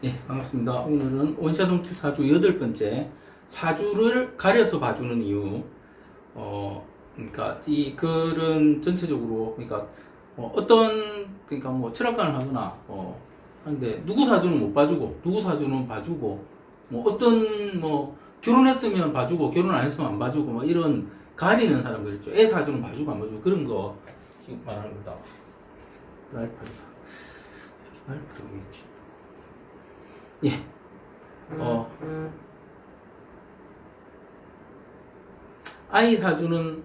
예, 반갑습니다. 오늘은 원샷원킬 사주 8번째 사주를 가려서 봐주는 이유. 그러니까 이 글은 전체적으로 그러니까 어떤 그러니까 뭐 철학관을 하거나 하는데 누구 사주는 못 봐주고 누구 사주는 봐주고 뭐 어떤 뭐 결혼했으면 봐주고 결혼 안 했으면 안 봐주고 뭐 이런 가리는 사람들 있죠. 애 사주는 봐주고 안 봐주고 그런 거 지금 말하는 거다. 라이프가 있지. 예. 아이 사주는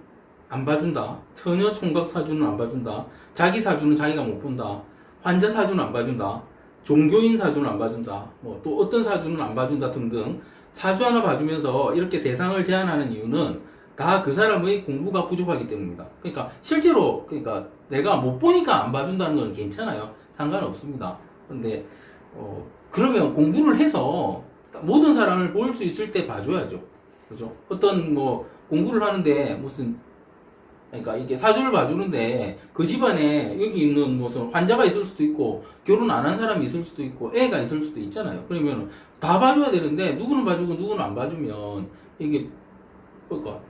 안 봐준다. 처녀 총각 사주는 안 봐준다. 자기 사주는 자기가 못 본다. 환자 사주는 안 봐준다. 종교인 사주는 안 봐준다. 뭐 또 어떤 사주는 안 봐준다 등등. 사주 하나 봐주면서 이렇게 대상을 제한하는 이유는 다 그 사람의 공부가 부족하기 때문입니다. 그러니까 실제로 그러니까 내가 못 보니까 안 봐준다는 건 괜찮아요. 상관없습니다. 근데 그러면 공부를 해서 모든 사람을 볼 수 있을 때 봐줘야죠. 그죠? 어떤 뭐 공부를 하는데 무슨 그러니까 이게 사주를 봐주는데 그 집안에 여기 있는 무슨 환자가 있을 수도 있고 결혼 안 한 사람이 있을 수도 있고 애가 있을 수도 있잖아요. 그러면 다 봐줘야 되는데 누구는 봐주고 누구는 안 봐주면 이게 그러니까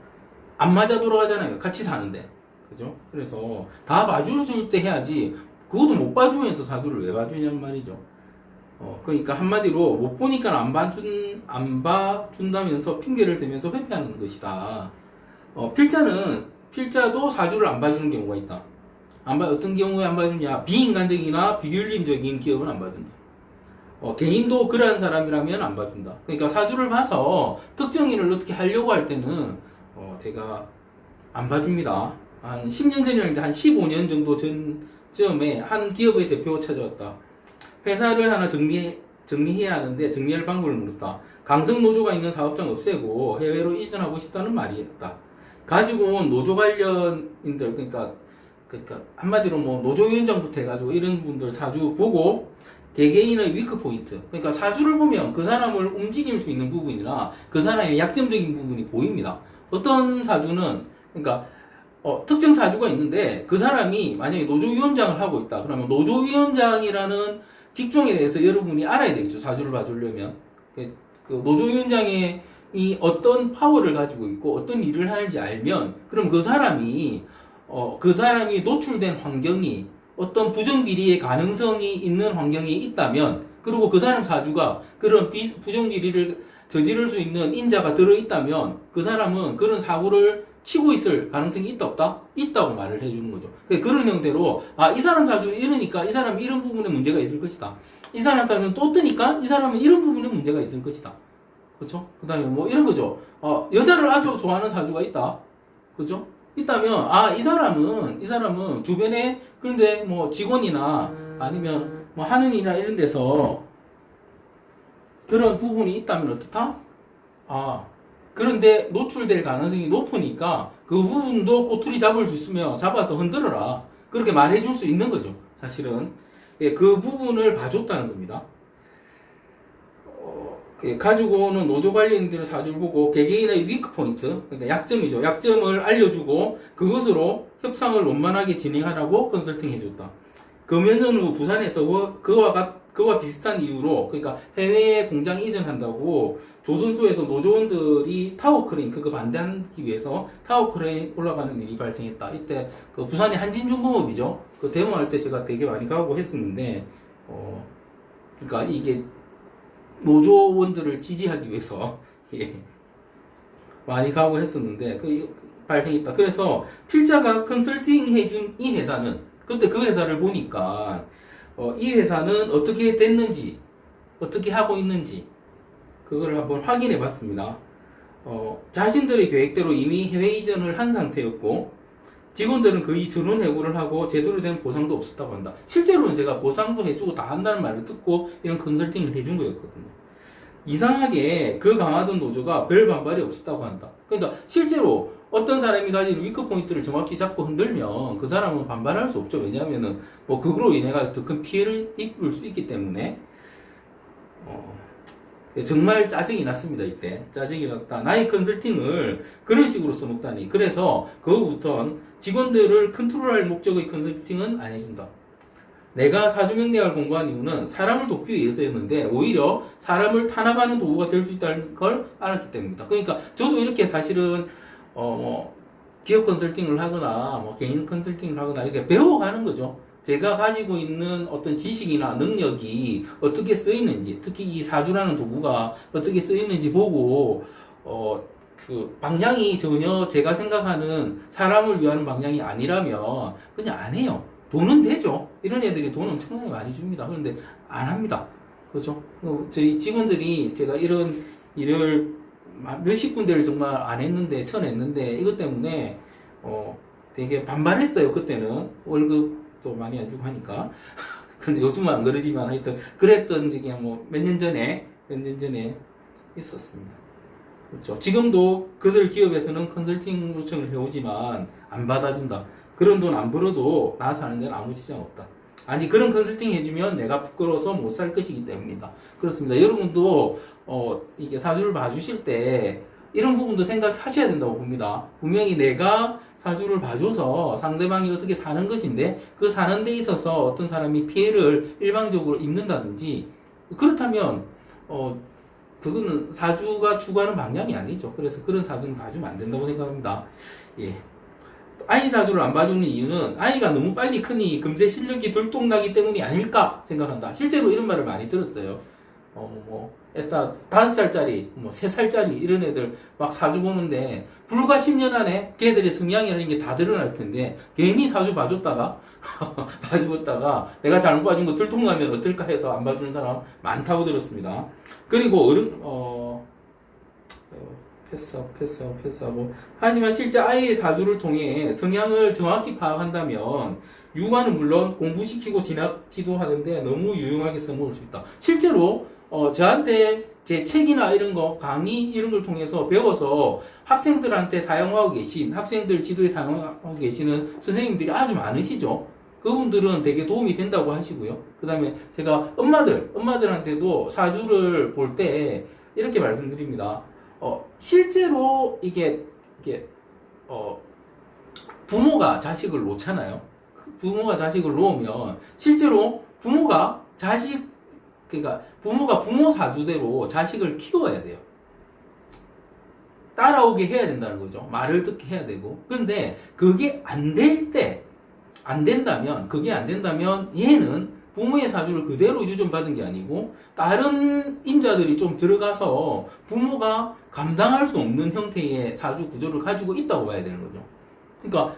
안 맞아 돌아가잖아요. 같이 사는데. 그죠? 그래서 다 봐줄 때 해야지 그것도 못 봐주면서 사주를 왜 봐주냐는 말이죠. 그러니까 한마디로 못 보니까 안 봐준다면서 핑계를 대면서 회피하는 것이다. 필자도 사주를 안 봐주는 경우가 있다. 어떤 경우에 안 봐주냐? 비인간적이나 비윤리적인 기업은 안 봐준다. 개인도 그러한 사람이라면 안 봐준다. 그러니까 사주를 봐서 특정인을 어떻게 하려고 할 때는, 제가 안 봐줍니다. 한 10년 전이었는데 한 15년 정도 전쯤에 한 기업의 대표가 찾아왔다. 회사를 하나 정리해야 하는데 정리할 방법을 물었다. 강성 노조가 있는 사업장 없애고 해외로 이전하고 싶다는 말이었다. 가지고 온 노조 관련인들, 그러니까 한마디로 뭐 노조위원장부터 해가지고 이런 분들 사주 보고 개개인의 위크 포인트, 그러니까 사주를 보면 그 사람을 움직일 수 있는 부분이나 그 사람의 약점적인 부분이 보입니다. 어떤 사주는 그러니까 특정 사주가 있는데 그 사람이 만약에 노조위원장을 하고 있다. 그러면 노조위원장이라는 직종에 대해서 여러분이 알아야 되겠죠. 사주를 봐주려면. 그 노조위원장이 어떤 파워를 가지고 있고 어떤 일을 하는지 알면 그럼 그 사람이 노출된 환경이 어떤 부정비리의 가능성이 있는 환경이 있다면 그리고 그 사람 사주가 그런 부정비리를 저지를 수 있는 인자가 들어있다면 그 사람은 그런 사고를 치고 있을 가능성이 있다 없다? 있다고 말을 해주는 거죠. 그런 형태로 이 사람 사주는 이러니까 이 사람이 이런 부분에 문제가 있을 것이다. 이 사람 사주는 또 뜨니까 이 사람은 이런 부분에 문제가 있을 것이다. 그렇죠? 그 다음에 뭐 이런 거죠. 여자를 아주 좋아하는 사주가 있다. 그렇죠? 있다면 이 사람은 주변에 그런데 뭐 직원이나 아니면 뭐 하는 일이나 이런 데서 그런 부분이 있다면 어떻다? 그런데 노출될 가능성이 높으니까 그 부분도 꼬투리 잡을 수 있으면 잡아서 흔들어라. 그렇게 말해줄 수 있는 거죠. 사실은. 그 부분을 봐줬다는 겁니다. 가지고 오는 노조 관련인들의 사주를 보고 개개인의 위크 포인트, 그러니까 약점이죠. 약점을 알려주고 그것으로 협상을 원만하게 진행하라고 컨설팅 해줬다. 몇 년 후 부산에서 그와 비슷한 이유로, 그러니까 해외에 공장 이전한다고 조선소에서 노조원들이 타워크레인, 그거 반대하기 위해서 타워크레인 올라가는 일이 발생했다. 이때 그 부산의 한진중공업이죠. 그 데모할 때 제가 되게 많이 가고 했었는데, 그러니까 이게 노조원들을 지지하기 위해서 많이 가고 했었는데 발생했다. 그래서 필자가 컨설팅 해준 이 회사는 그때 그 회사를 보니까 이 회사는 어떻게 됐는지 어떻게 하고 있는지 그걸 한번 확인해 봤습니다. 자신들의 계획대로 이미 해외 이전을 한 상태였고 직원들은 거의 전원 해고를 하고 제대로 된 보상도 없었다고 한다. 실제로는 제가 보상도 해주고 다 한다는 말을 듣고 이런 컨설팅을 해준 거였거든요. 이상하게 그 강화된 노조가 별 반발이 없었다고 한다. 그러니까 실제로 어떤 사람이 가진 위크 포인트를 정확히 잡고 흔들면 그 사람은 반발할 수 없죠. 왜냐하면은 뭐 그거로 인해 더 큰 피해를 입을 수 있기 때문에 정말 짜증이 났습니다. 이때 짜증이 났다. 나의 컨설팅을 그런 식으로 써먹다니. 그래서 그거부터는 직원들을 컨트롤할 목적의 컨설팅은 안 해준다. 내가 사주명리학을 공부한 이유는 사람을 돕기 위해서였는데 오히려 사람을 탄압하는 도구가 될 수 있다는 걸 알았기 때문입니다. 그러니까 저도 이렇게 사실은 기업 컨설팅을 하거나 개인 컨설팅을 하거나 이렇게 배워가는 거죠. 제가 가지고 있는 어떤 지식이나 능력이 어떻게 쓰이는지, 특히 이 사주라는 도구가 어떻게 쓰이는지 보고 그 방향이 전혀 제가 생각하는 사람을 위한 방향이 아니라면 그냥 안 해요. 돈은 되죠. 이런 애들이 돈 엄청나게 많이 줍니다. 그런데 안 합니다. 그렇죠? 저희 직원들이 제가 이런 일을 몇십 군데를 정말 안 했는데, 쳐냈는데, 이것 때문에, 되게 반발했어요. 그때는. 월급도 많이 안 주고 하니까. 근데 요즘은 안 그러지만 하여튼, 그랬던 적이 몇 년 전에 있었습니다. 그렇죠. 지금도 그들 기업에서는 컨설팅 요청을 해오지만 안 받아준다. 그런 돈 안 벌어도 나 사는 데는 아무 지장 없다. 아니, 그런 컨설팅 해주면 내가 부끄러워서 못 살 것이기 때문이다. 그렇습니다. 여러분도 이게 사주를 봐주실 때 이런 부분도 생각하셔야 된다고 봅니다. 분명히 내가 사주를 봐줘서 상대방이 어떻게 사는 것인데 그 사는 데 있어서 어떤 사람이 피해를 일방적으로 입는다든지, 그렇다면 그거는 사주가 추구하는 방향이 아니죠. 그래서 그런 사주는 봐주면 안 된다고 생각합니다. 예. 아이 사주를 안 봐주는 이유는 아이가 너무 빨리 크니 금세 실력이 들통나기 때문이 아닐까 생각한다. 실제로 이런 말을 많이 들었어요. 일단 5살짜리, 3살짜리 이런 애들 막 사주 보는데 불과 10년 안에 걔들의 성향이라는 게 다 드러날 텐데 괜히 사주 봐줬다가 내가 잘못 봐준 거 들통나면 어떨까 해서 안 봐주는 사람 많다고 들었습니다. 그리고 패스하고. 하지만 실제 아이의 사주를 통해 성향을 정확히 파악한다면 육아는 물론 공부시키고 지도하는데 너무 유용하게 써먹을 수 있다. 실제로 저한테 제 책이나 이런 거, 강의 이런 걸 통해서 배워서 학생들한테 사용하고 계신, 학생들 지도에 사용하고 계시는 선생님들이 아주 많으시죠. 그분들은 되게 도움이 된다고 하시고요. 그 다음에 제가 엄마들한테도 사주를 볼 때 이렇게 말씀드립니다. 실제로 부모가 자식을 놓잖아요. 부모가 자식을 놓으면 실제로 부모가 부모 사주대로 자식을 키워야 돼요. 따라오게 해야 된다는 거죠. 말을 듣게 해야 되고. 그런데 그게 안 된다면 얘는 부모의 사주를 그대로 유전받은 게 아니고 다른 인자들이 좀 들어가서 부모가 감당할 수 없는 형태의 사주 구조를 가지고 있다고 봐야 되는 거죠. 그러니까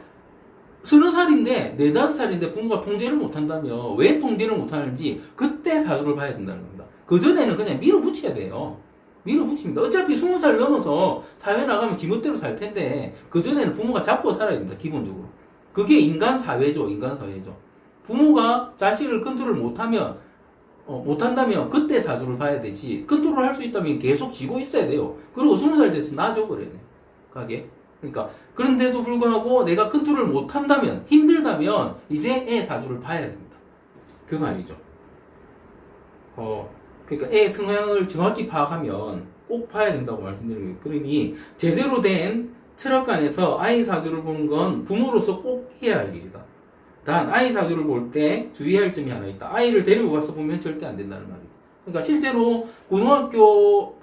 30살인데 4, 5살인데 부모가 통제를 못한다면 왜 통제를 못하는지 그때 사주를 봐야 된다는 겁니다. 그전에는 그냥 밀어붙여야 돼요. 밀어붙입니다. 어차피 20살 넘어서 사회 나가면 지멋대로 살 텐데 그전에는 부모가 잡고 살아야 됩니다. 기본적으로. 그게 인간 사회죠. 부모가 자식을 컨트롤 못한다면 그때 사주를 봐야 되지. 컨트롤 할 수 있다면 계속 쥐고 있어야 돼요. 그리고 20살 돼서 놔줘버려야 돼요. 가게. 그러니까 그런데도 불구하고 내가 컨트롤 못한다면, 힘들다면 이제 애 사주를 봐야 됩니다. 그 말이죠. 그러니까 애 성향을 정확히 파악하면 꼭 봐야 된다고 말씀드리는 거예요. 그러니 제대로 된 철학관에서 아이 사주를 보는 건 부모로서 꼭 해야 할 일이다. 단 아이 사주를 볼 때 주의할 점이 하나 있다. 아이를 데리고 가서 보면 절대 안 된다는 말이에요. 그러니까 실제로 고등학교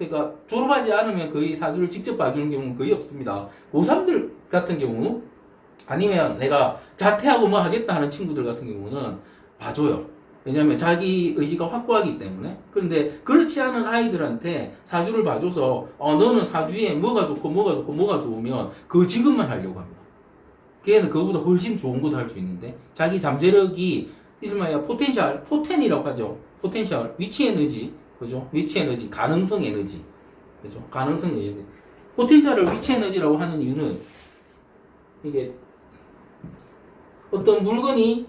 졸업하지 않으면 거의 사주를 직접 봐주는 경우는 거의 없습니다. 고3들 같은 경우, 아니면 내가 자퇴하고 뭐 하겠다 하는 친구들 같은 경우는 봐줘요. 왜냐하면 자기 의지가 확고하기 때문에. 그런데 그렇지 않은 아이들한테 사주를 봐줘서 너는 사주에 뭐가 좋고 좋으면 그 지급만 하려고 합니다. 걔는 그거보다 훨씬 좋은 것도 할 수 있는데 자기 잠재력이 이름하여 포텐이라고 하죠. 포텐셜, 위치 에너지, 그죠? 위치 에너지, 가능성 에너지, 그죠? 가능성 에너지. 포텐셜을 위치 에너지라고 하는 이유는 이게 어떤 물건이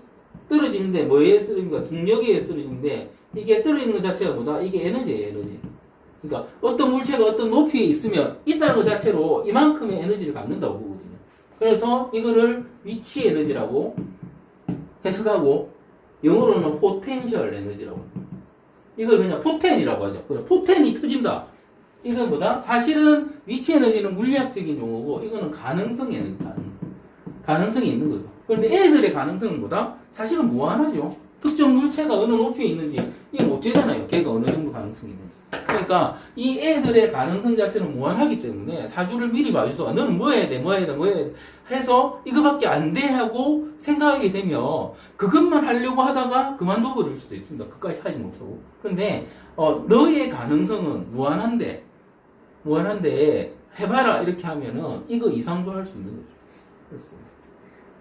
떨어지는데 뭐에 쓰러집니까? 중력에 쓰러지는데 이게 떨어지는 것 자체가 뭐다? 이게 에너지예요, 에너지. 그러니까 어떤 물체가 어떤 높이에 있으면 있다는 것 자체로 이만큼의 에너지를 갖는다고 보거든요. 그래서 이거를 위치 에너지라고 해석하고 영어로는 포텐셜 에너지라고. 이걸 그냥 포텐이라고 하죠. 그냥 포텐이 터진다. 이건 뭐다? 사실은 위치 에너지는 물리학적인 용어고 이거는 가능성 에너지, 가능성이 있는 거죠. 그런데 애들의 가능성은 뭐다? 사실은 무한하죠. 특정 물체가 어느 높이에 있는지 이게 못 재잖아요. 걔가 어느 정도 가능성이 있는지. 그러니까 이 애들의 가능성 자체는 무한하기 때문에 사주를 미리 봐줘서 너는 뭐 해야 돼, 뭐 해야 돼, 뭐 해야 돼 해서 이거밖에 안 돼 하고 생각하게 되면 그것만 하려고 하다가 그만둬 버릴 수도 있습니다. 그까지 하지 못하고. 근데 너의 가능성은 무한한데 해봐라 이렇게 하면은 이거 이상도 할 수 있는 거죠. 그렇습니다.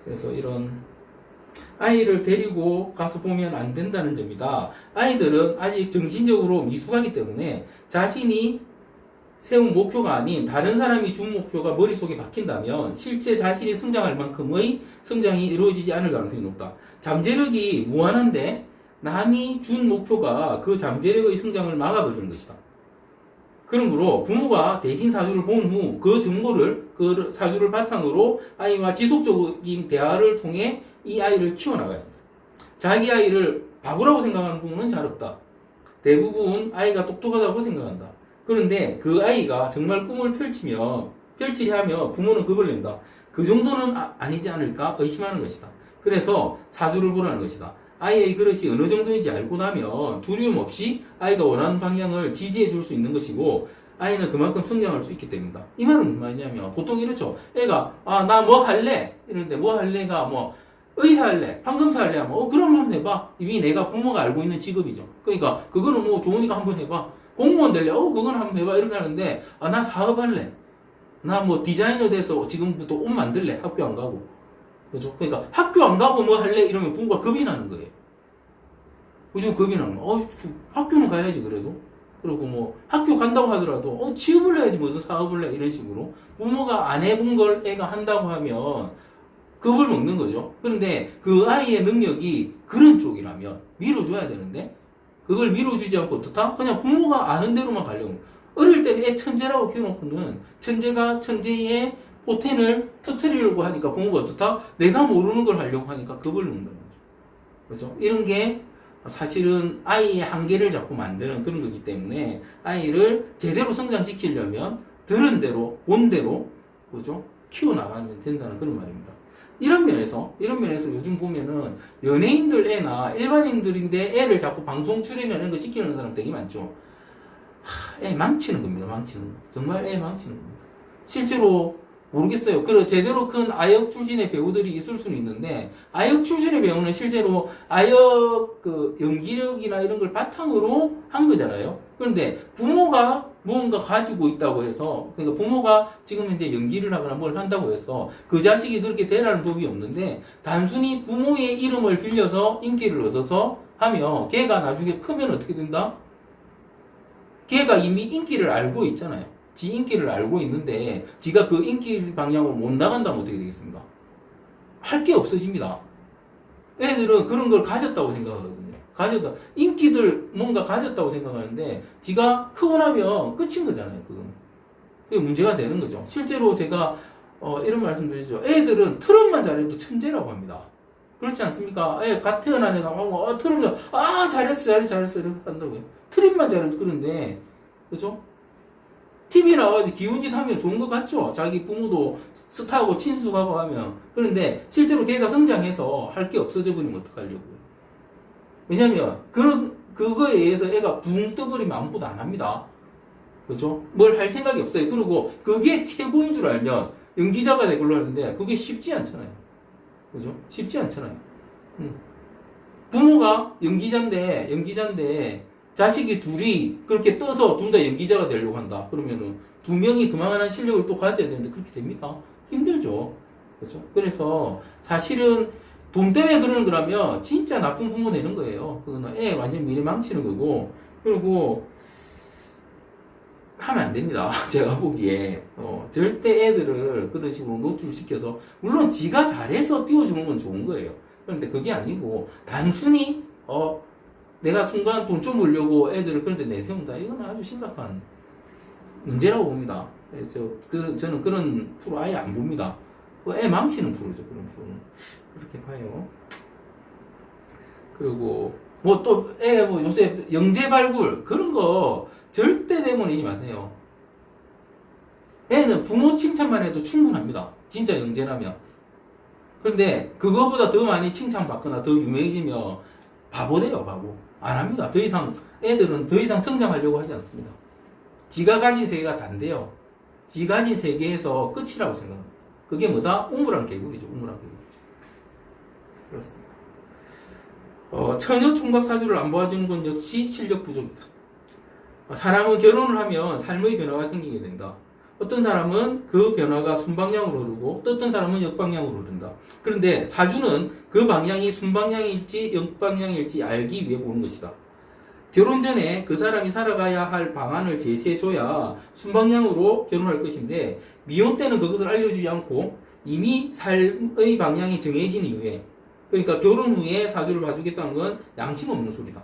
그래서 이런 아이를 데리고 가서 보면 안 된다는 점이다. 아이들은 아직 정신적으로 미숙하기 때문에 자신이 세운 목표가 아닌 다른 사람이 준 목표가 머릿속에 박힌다면 실제 자신이 성장할 만큼의 성장이 이루어지지 않을 가능성이 높다. 잠재력이 무한한데 남이 준 목표가 그 잠재력의 성장을 막아버리는 것이다. 그러므로 부모가 대신 사주를 본 후 그 정보를 그 사주를 바탕으로 아이와 지속적인 대화를 통해 이 아이를 키워나가야 합니다. 자기 아이를 바보라고 생각하는 부모는 잘 없다. 대부분 아이가 똑똑하다고 생각한다. 그런데 그 아이가 정말 꿈을 펼치려 하며 부모는 겁을 낸다. 그 정도는 아니지 않을까 의심하는 것이다. 그래서 사주를 보라는 것이다. 아이의 그릇이 어느 정도인지 알고 나면 두려움 없이 아이가 원하는 방향을 지지해 줄 수 있는 것이고 아이는 그만큼 성장할 수 있기 때문이다. 이 말은 뭐냐면 보통 이렇죠. 애가 나 뭐 할래? 이런데 뭐 할래가 뭐 의사 할래? 판검사 할래? 하면 그럼 한번 해봐. 이미 내가 부모가 알고 있는 직업이죠. 그러니까 그거는 뭐 좋으니까 한번 해봐. 공무원 될래? 그건 한번 해봐. 이렇게 하는데 나 사업할래? 나 뭐 디자이너 돼서 지금부터 옷 만들래? 학교 안 가고. 그죠? 그러니까 학교 안 가고 뭐 할래? 이러면 부모가 겁이 나는 거예요. 그죠? 겁이 나는 거예요. 학교는 가야지 그래도. 그리고 뭐 학교 간다고 하더라도 취업을 해야지 무슨 사업을 해 이런 식으로 부모가 안 해본 걸 애가 한다고 하면 겁을 먹는 거죠. 그런데 그 아이의 능력이 그런 쪽이라면 밀어줘야 되는데 그걸 밀어주지 않고 어떻다? 그냥 부모가 아는 대로만 가려고. 어릴 때는 애 천재라고 키워놓고는 천재가 천재의 포텐을 터트리려고 하니까 부모가 어떻다? 내가 모르는 걸 하려고 하니까 겁을 먹는 거죠. 그렇죠? 이런 게 사실은 아이의 한계를 자꾸 만드는 그런 거기 때문에 아이를 제대로 성장시키려면 들은 대로, 본 대로, 그죠? 키워나가면 된다는 그런 말입니다. 이런 면에서 요즘 보면은 연예인들 애나 일반인들인데 애를 자꾸 방송 출연이나 이런 거 시키는 사람 되게 많죠. 애 망치는 겁니다. 망치는 거. 정말 애 망치는 겁니다. 실제로 모르겠어요. 제대로 큰 아역 출신의 배우들이 있을 수는 있는데 아역 출신의 배우는 실제로 아역 연기력이나 이런 걸 바탕으로 한 거잖아요. 그런데 부모가 무언가 가지고 있다고 해서 그러니까 부모가 지금 현재 연기를 하거나 뭘 한다고 해서 그 자식이 그렇게 되라는 법이 없는데 단순히 부모의 이름을 빌려서 인기를 얻어서 하면 걔가 나중에 크면 어떻게 된다? 걔가 이미 인기를 알고 있잖아요. 지 인기를 알고 있는데 지가 그 인기 방향으로 못 나간다면 어떻게 되겠습니까? 할 게 없어집니다. 애들은 그런 걸 가졌다고 생각하거든요. 인기들 뭔가 가졌다고 생각하는데 지가 크고 나면 끝인 거잖아요. 그게 문제가 되는 거죠. 실제로 제가 이런 말씀 드리죠. 애들은 트럼만 잘해도 천재라고 합니다. 그렇지 않습니까? 갓 태어난 애가 트럼 잘했어 이렇게 한다고요. 트럼만 잘해도 그런데 그죠? TV 나와서 기운짓 하면 좋은 것 같죠? 자기 부모도 스타하고 친숙하고 하면. 그런데 실제로 걔가 성장해서 할 게 없어져 버리면 어떡하려고요? 왜냐면, 그거에 의해서 애가 붕 떠버리면 아무것도 안 합니다. 그죠? 뭘 할 생각이 없어요. 그리고 그게 최고인 줄 알면 연기자가 되걸로 하는데 그게 쉽지 않잖아요. 그죠? 쉽지 않잖아요. 부모가 연기자인데 자식이 둘이 그렇게 떠서 둘 다 연기자가 되려고 한다. 그러면은 두 명이 그만한 실력을 또 가져야 되는데 그렇게 됩니까? 힘들죠. 그렇죠? 그래서 사실은 돈 때문에 그러는 거라면 진짜 나쁜 부모 되는 거예요. 그거는 애 완전 미래 망치는 거고 그리고 하면 안 됩니다. 제가 보기에 절대 애들을 그런 식으로 노출시켜서 물론 지가 잘해서 띄워주는 건 좋은 거예요. 그런데 그게 아니고 단순히 내가 중간 돈 좀 벌려고 애들을 그런데 내세운다. 이건 아주 심각한 문제라고 봅니다. 저는 그런 프로 아예 안 봅니다. 애 망치는 프로죠. 그런 프로는. 그렇게 봐요. 그리고 요새 영재 발굴 그런 거 절대 내모내지 마세요. 애는 부모 칭찬만 해도 충분합니다. 진짜 영재라면. 그런데 그거보다 더 많이 칭찬받거나 더 유명해지면 바보 돼요, 바보. 안 합니다. 더 이상, 애들은 더 이상 성장하려고 하지 않습니다. 지가 가진 세계가 단데요. 지 가진 세계에서 끝이라고 생각합니다. 그게 뭐다? 우물안 개구리죠, 우물안 개구리. 그렇습니다. 처녀 총각 사주를 안 봐주는 건 역시 실력 부족이다. 사람은 결혼을 하면 삶의 변화가 생기게 된다. 어떤 사람은 그 변화가 순방향으로 흐르고 또 어떤 사람은 역방향으로 흐른다. 그런데 사주는 그 방향이 순방향일지 역방향일지 알기 위해 보는 것이다. 결혼 전에 그 사람이 살아가야 할 방안을 제시해줘야 순방향으로 결혼할 것인데 미혼 때는 그것을 알려주지 않고 이미 삶의 방향이 정해진 이후에, 그러니까 결혼 후에 사주를 봐주겠다는 건 양심 없는 소리다.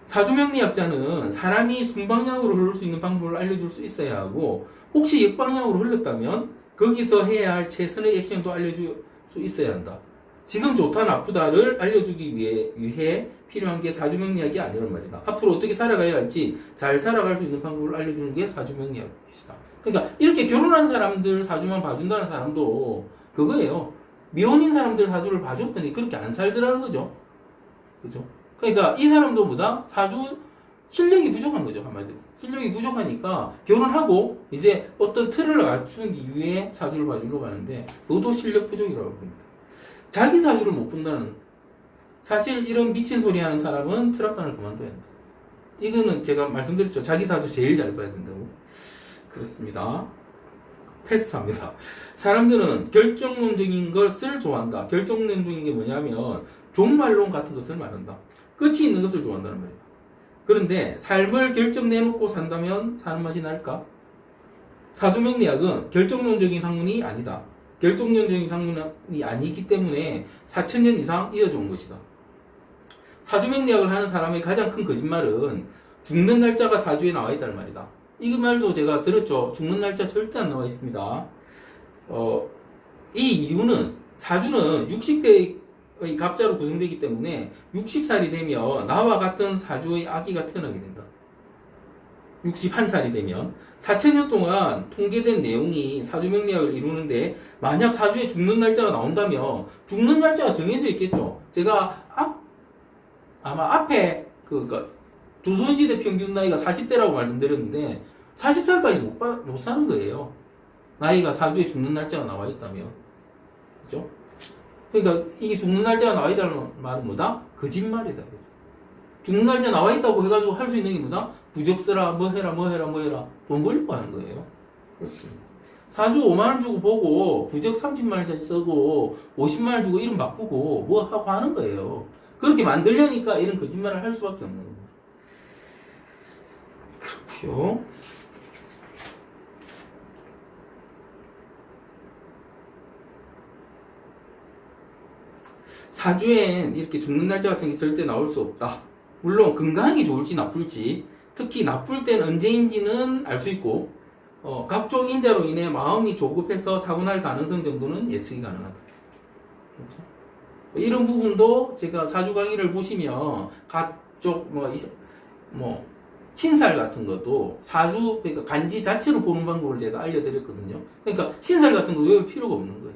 사주명리학자는 사람이 순방향으로 흐를 수 있는 방법을 알려줄 수 있어야 하고, 혹시 역방향으로 흘렀다면 거기서 해야 할 최선의 액션도 알려줄 수 있어야 한다. 지금 좋다 나쁘다를 알려주기 위해 필요한 게 사주명리학이 아니란 말이다. 앞으로 어떻게 살아가야 할지 잘 살아갈 수 있는 방법을 알려주는 게 사주명리학이다. 그러니까 이렇게 결혼한 사람들 사주만 봐준다는 사람도 그거예요. 미혼인 사람들 사주를 봐줬더니 그렇게 안 살더라는 거죠. 그죠? 그러니까 이 사람도 뭐다? 사주 실력이 부족한 거죠, 한마디로. 실력이 부족하니까 결혼하고 이제 어떤 틀을 갖춘 이후에 사주를 봐주려고 하는데 그것도 실력 부족이라고 봅니다. 자기 사주를 못 본다는, 사실 이런 미친 소리 하는 사람은 철학관을 그만둬야 한다. 이거는 제가 말씀드렸죠. 자기 사주 제일 잘 봐야 된다고. 그렇습니다. 패스합니다. 사람들은 결정론적인 것을 좋아한다. 결정론적인 게 뭐냐면 종말론 같은 것을 말한다. 끝이 있는 것을 좋아한다는 말이다. 그런데 삶을 결정내놓고 산다면 사는 맛이 날까? 사주명리학은 결정론적인 학문이 아니다. 결정론적인 학문이 아니기 때문에 4,000년 이상 이어져 온 것이다. 사주명리학을 하는 사람의 가장 큰 거짓말은 죽는 날짜가 사주에 나와 있다는 말이다. 이 말도 제가 들었죠. 죽는 날짜 절대 안 나와 있습니다. 이 이유는 사주는 60대의 갑자로 구성되기 때문에 60살이 되면 나와 같은 사주의 아기가 태어나게 된다. 61살이 되면 4,000년 동안 통계된 내용이 사주명리학을 이루는데 만약 사주에 죽는 날짜가 나온다면 죽는 날짜가 정해져 있겠죠. 제가 아마 앞에 조선시대 평균 나이가 40대라고 말씀드렸는데 40살까지 못 사는 거예요. 나이가 사주에 죽는 날짜가 나와 있다면. 그죠? 그러니까 이게 죽는 날짜가 나와 있다는 말은 뭐다? 거짓말이다. 죽는 날짜 나와 있다고 해가지고 할 수 있는 게 뭐다? 부적 써라, 뭐 해라. 돈 벌려고 하는 거예요. 그렇습니다. 사주 5만원 주고 보고 부적 30만원짜리 쓰고 50만원 주고 이름 바꾸고 뭐 하고 하는 거예요. 그렇게 만들려니까 이런 거짓말을 할 수밖에 없는 겁니다. 그렇고요. 사주엔 이렇게 죽는 날짜 같은 게 절대 나올 수 없다. 물론 건강이 좋을지 나쁠지, 특히 나쁠 땐 언제인지는 알 수 있고, 각종 인자로 인해 마음이 조급해서 사고 날 가능성 정도는 예측이 가능하다. 그렇죠? 이런 부분도 제가 사주 강의를 보시면 각종 신살 같은 것도 사주, 그러니까 간지 자체로 보는 방법을 제가 알려드렸거든요. 그러니까 신살 같은 거 외울 필요가 없는 거예요.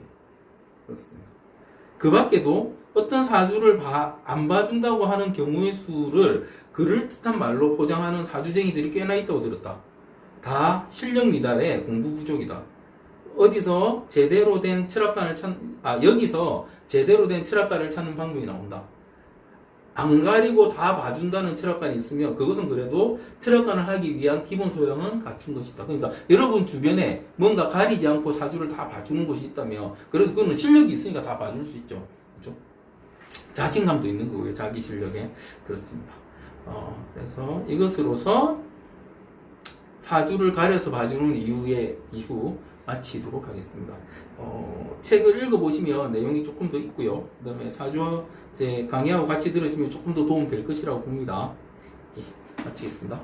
그렇습니다. 그 밖에도 어떤 사주를 안 봐준다고 하는 경우의 수를 그럴듯한 말로 포장하는 사주쟁이들이 꽤나 있다고 들었다. 다 실력 미달에 공부 부족이다. 여기서 제대로 된 철학가를 찾는 방법이 나온다. 안 가리고 다 봐준다는 철학관이 있으면 그것은 그래도 철학관을 하기 위한 기본 소양은 갖춘 것이다. 그러니까 여러분 주변에 뭔가 가리지 않고 사주를 다 봐주는 곳이 있다면, 그래서 그거는 실력이 있으니까 다 봐줄 수 있죠. 그렇죠? 자신감도 있는 거고요. 자기 실력에. 그렇습니다. 그래서 이것으로서 사주를 가려서 봐주는 이후 마치도록 하겠습니다. 책을 읽어보시면 내용이 조금 더 있고요. 그 다음에 사주 제 강의하고 같이 들으시면 조금 더 도움 될 것이라고 봅니다. 예, 마치겠습니다.